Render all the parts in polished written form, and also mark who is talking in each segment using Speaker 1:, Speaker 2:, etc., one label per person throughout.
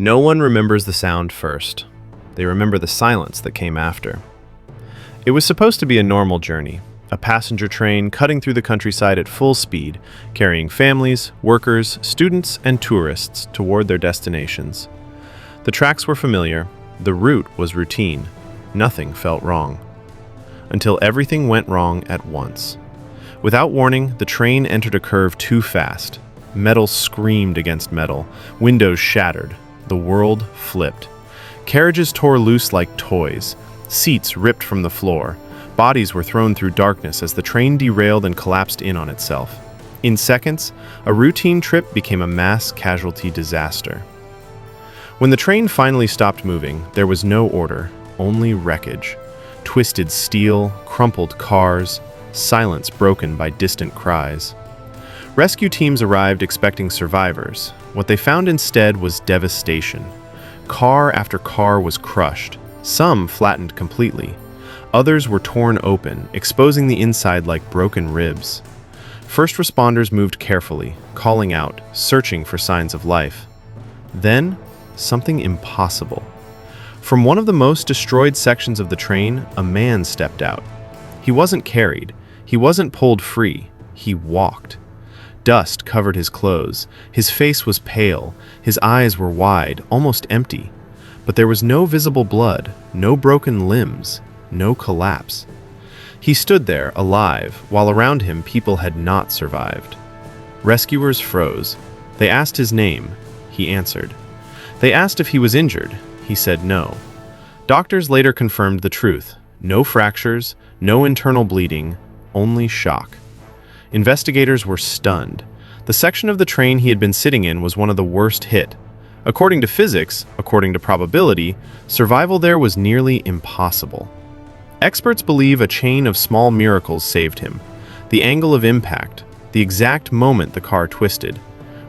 Speaker 1: No one remembers the sound first. They remember the silence that came after. It was supposed to be a normal journey, a passenger train cutting through the countryside at full speed, carrying families, workers, students, and tourists toward their destinations. The tracks were familiar, the route was routine, nothing felt wrong. Until everything went wrong at once. Without warning, the train entered a curve too fast. Metal screamed against metal, windows shattered, the world flipped. Carriages tore loose like toys, seats ripped from the floor, bodies were thrown through darkness as the train derailed and collapsed in on itself. In seconds, a routine trip became a mass casualty disaster. When the train finally stopped moving, there was no order, only wreckage. Twisted steel, crumpled cars, silence broken by distant cries. Rescue teams arrived expecting survivors. What they found instead was devastation. Car after car was crushed, some flattened completely. Others were torn open, exposing the inside like broken ribs. First responders moved carefully, calling out, searching for signs of life. Then, something impossible. From one of the most destroyed sections of the train, a man stepped out. He wasn't carried. He wasn't pulled free. He walked. Dust covered his clothes. His face was pale. His eyes were wide, almost empty. But there was no visible blood, no broken limbs, no collapse. He stood there, alive, while around him people had not survived. Rescuers froze. They asked his name. He answered. They asked if he was injured. He said no. Doctors later confirmed the truth. No fractures, no internal bleeding, only shock. Investigators were stunned. The section of the train he had been sitting in was one of the worst hit. According to physics, according to probability, survival there was nearly impossible. Experts believe a chain of small miracles saved him. The angle of impact, the exact moment the car twisted,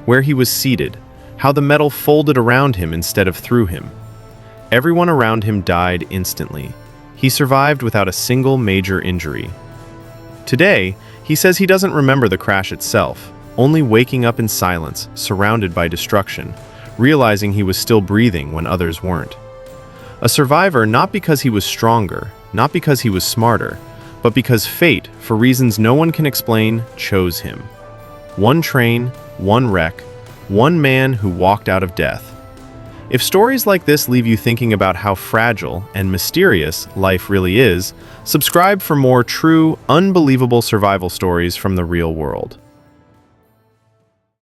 Speaker 1: where he was seated, how the metal folded around him instead of through him. Everyone around him died instantly. He survived without a single major injury. Today, he says he doesn't remember the crash itself, only waking up in silence, surrounded by destruction, realizing he was still breathing when others weren't. A survivor not because he was stronger, not because he was smarter, but because fate, for reasons no one can explain, chose him. One train, one wreck, one man who walked out of death. If stories like this leave you thinking about how fragile and mysterious life really is, subscribe for more true, unbelievable survival stories from the real world.